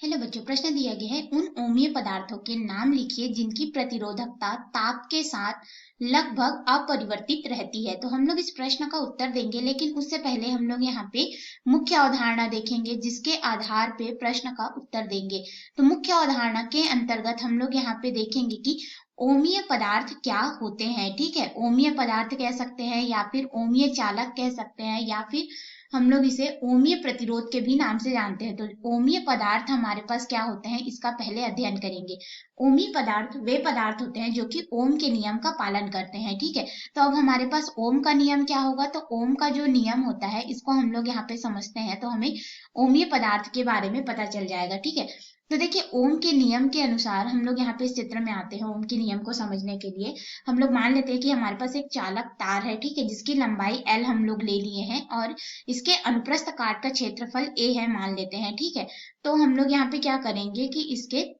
Hello बच्चों, प्रश्न दिया गया है उन अम्लीय पदार्थों के नाम लिखिए जिनकी प्रतिरोधकता ताप के साथ लगभग अपरिवर्तित रहती है। तो हम लोग इस प्रश्न का उत्तर देंगे, लेकिन उससे पहले हम लोग यहाँ पे मुख्य अवधारणा देखेंगे जिसके आधार पे प्रश्न का उत्तर देंगे। तो मुख्य अवधारणा के अंतर्गत हम लोग यहाँ पे देखेंगे कि अम्लीय पदार्थ क्या होते हैं। ठीक है, अम्लीय पदार्थ कह सकते हैं या फिर अम्लीय चालक कह सकते हैं या फिर हम लोग इसे अम्लीय प्रतिरोध के भी नाम से जानते हैं। तो अम्लीय पदार्थ हमारे पास क्या होते हैं, इसका पहले अध्ययन करेंगे। अम्लीय पदार्थ वे पदार्थ होते हैं जो कि ओम के नियम का पालन करते हैं। ठीक है, तो अब हमारे पास ओम का नियम क्या होगा, तो ओम का जो नियम होता है इसको हम लोग यहाँ पे समझते हैं तो हमें अम्लीय पदार्थ के बारे में पता चल जाएगा। ठीक है, तो देखिए ओम के नियम के अनुसार हम लोग यहाँ पे इस चित्र में आते हैं। ओम के नियम को समझने के लिए हम लोग मान लेते हैं कि हमारे पास एक चालक तार है, ठीक है, जिसकी लंबाई L हम लोग ले लिए हैं और इसके अनुप्रस्थ काट का क्षेत्रफल A है मान लेते हैं। ठीक है, तो हम लोग यहाँ पे क्या करेंगे कि इसके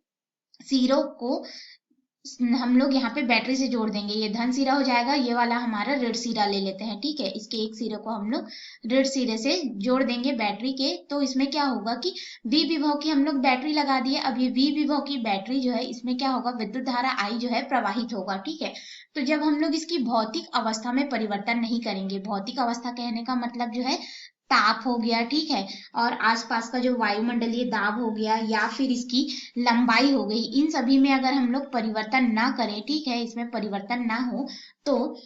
सिरों को हम लोग यहाँ पे बैटरी से जोड़ देंगे। ये धन सिरा हो जाएगा, ये वाला हमारा ऋण सिरा ले लेते हैं। ठीक है, इसके एक सिरे को हम लोग ऋण सिरे से जोड़ देंगे बैटरी के। तो इसमें क्या होगा कि V विभव की हम लोग बैटरी लगा दिए। अब ये V विभव की बैटरी जो है इसमें क्या होगा, विद्युत धारा I जो है प्रवाहित होगा। ठीक है, तो जब हम लोग इसकी भौतिक अवस्था में परिवर्तन नहीं करेंगे, भौतिक अवस्था कहने का मतलब जो है ताप हो गया, ठीक है, और आसपास का जो वायुमंडलीय दाब हो गया या फिर इसकी लंबाई हो गई, इन सभी में अगर हम लोग परिवर्तन ना करें, ठीक है, इसमें परिवर्तन ना हो, तो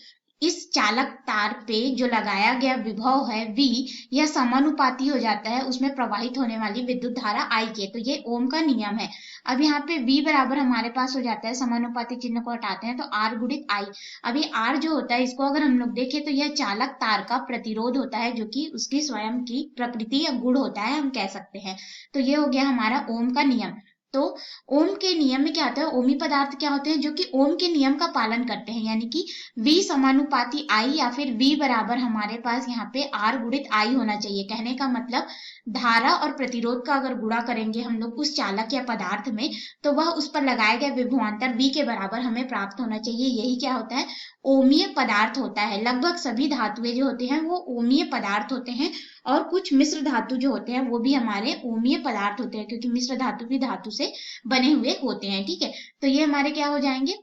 इस चालक तार पे जो लगाया गया विभव है V, यह समानुपाती हो जाता है उसमें प्रवाहित होने वाली विद्युत धारा I के। तो ये ओम का नियम है। अब यहाँ पे V बराबर हमारे पास हो जाता है, समानुपाती चिन्ह को हटाते हैं तो R गुणित I। अब ये R जो होता है इसको अगर हम लोग देखें तो यह चालक तार का प्रतिरोध होता है, जो कि उसकी स्वयं की प्रकृति या गुण होता है, हम कह सकते हैं। तो ये हो गया हमारा ओम का नियम। तो ओम के नियम में क्या होता है, ओमी पदार्थ क्या होते हैं जो कि ओम के नियम का पालन करते हैं, यानी कि V समानुपाती I या फिर V बराबर हमारे पास यहाँ पे R गुणित I होना चाहिए। कहने का मतलब धारा और प्रतिरोध का अगर गुणा करेंगे हम लोग उस चालक या पदार्थ में, तो वह उस पर लगाया गया विभवांतर V के बराबर हमें प्राप्त होना चाहिए। यही क्या होता है, ओमीय पदार्थ होता है। लगभग सभी धातुएं जो होते हैं वो ओमीय पदार्थ होते हैं, और कुछ मिश्र धातु जो होते हैं वो भी हमारे ओमीय पदार्थ होते हैं, क्योंकि मिश्र धातु भी धातु से बने हुए होते हैं। ठीक है, तो ये हमारे क्या हो जाएंगे,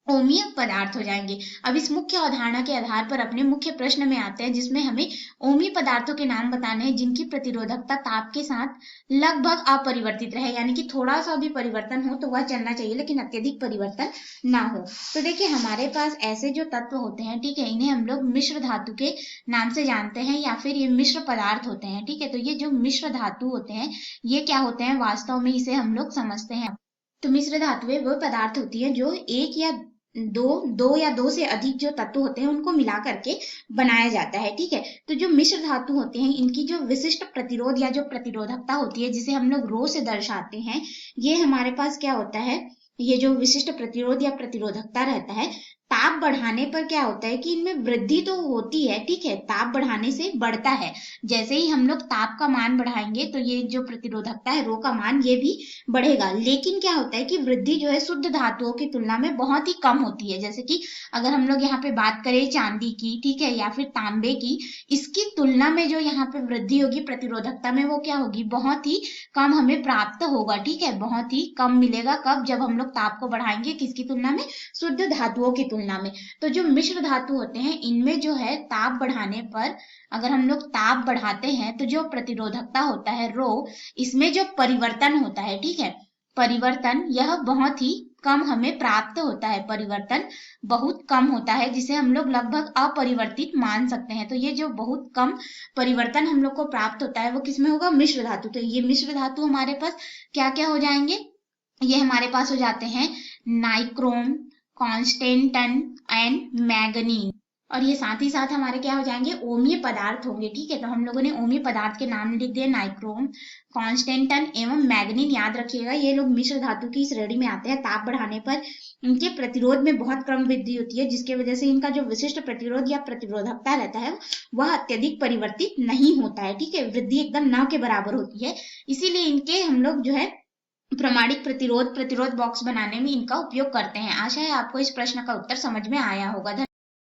ओमीय पदार्थ हो जाएंगे। अब इस मुख्य अवधारणा के आधार पर अपने मुख्य प्रश्न में आते हैं, जिसमें हमें ओमीय पदार्थों के नाम बताने हैं जिनकी प्रतिरोधकता ताप के साथ लगभग अपरिवर्तित रहे, यानी कि थोड़ा सा भी परिवर्तन हो तो वह चलना चाहिए लेकिन अत्यधिक परिवर्तन ना हो। तो देखिए हमारे पास ऐसे जो तत्व होते हैं, ठीक है, इन्हें हम लोग मिश्र धातु के नाम से जानते हैं या फिर ये मिश्र पदार्थ होते हैं। ठीक है, तो ये जो मिश्र धातु होते हैं ये क्या होते हैं, वास्तव में इसे हम लोग समझते हैं। तो मिश्र धातुएं वो पदार्थ होती है जो एक या दो या दो से अधिक जो तत्व होते हैं उनको मिला करके बनाया जाता है। ठीक है, तो जो मिश्र धातु होते हैं इनकी जो विशिष्ट प्रतिरोध या जो प्रतिरोधकता होती है, जिसे हम लोग रो से दर्शाते हैं, ये हमारे पास क्या होता है, ये जो विशिष्ट प्रतिरोध या प्रतिरोधकता रहता है, ताप बढ़ाने पर क्या होता है कि इनमें वृद्धि तो होती है। ठीक है, ताप बढ़ाने से बढ़ता है। जैसे ही हम लोग ताप का मान बढ़ाएंगे तो ये जो प्रतिरोधकता है रो का मान ये भी बढ़ेगा, लेकिन क्या होता है कि वृद्धि जो है शुद्ध धातुओं की तुलना में बहुत ही कम होती है। जैसे कि अगर हम लोग यहाँ पे बात करें चांदी की, ठीक है, या फिर तांबे की, इसकी तुलना में जो यहाँ पे वृद्धि होगी प्रतिरोधकता में वो क्या होगी, बहुत ही कम हमें प्राप्त होगा। ठीक है, बहुत ही कम मिलेगा। कब, जब हम लोग ताप को बढ़ाएंगे, किसकी तुलना में, शुद्ध धातुओं की तुलना में। तो जो मिश्र धातु होते हैं इनमें जो है ताप बढ़ाने पर, अगर हम लोग ताप बढ़ाते हैं तो जो प्रतिरोधकता होता है रो, इसमें जो परिवर्तन होता है, ठीक है, परिवर्तन यह बहुत ही कम हमें प्राप्त होता है, परिवर्तन बहुत कम होता है, जिसे हम लोग लगभग अपरिवर्तित मान सकते हैं। तो ये जो बहुत कम परिवर्तन हम लोग को प्राप्त होता है वो किसमें होगा, मिश्र धातु। तो ये मिश्र धातु हमारे पास क्या क्या हो जाएंगे, ये हमारे पास हो जाते हैं नाइक्रोम, कॉन्स्टेंटन एंड मैग्नीन, और ये साथ ही साथ हमारे क्या हो जाएंगे, ओमीय पदार्थ होंगे। ठीक है, तो हम लोगों ने ओमीय पदार्थ के नाम लिख दिए, नाइक्रोम, कॉन्स्टेंटन एवं मैग्नीन। याद रखिएगा ये लोग मिश्र धातु की श्रेणी में आते हैं। ताप बढ़ाने पर इनके प्रतिरोध में बहुत क्रम वृद्धि होती है, जिसकी वजह से इनका जो विशिष्ट प्रतिरोध या प्रतिरोधकता रहता है वह अत्यधिक परिवर्तित नहीं होता है। ठीक है, वृद्धि एकदम न के बराबर होती है, इसीलिए इनके हम लोग जो है प्रमाणिक प्रतिरोध बॉक्स बनाने में इनका उपयोग करते हैं। आशा है आपको इस प्रश्न का उत्तर समझ में आया होगा।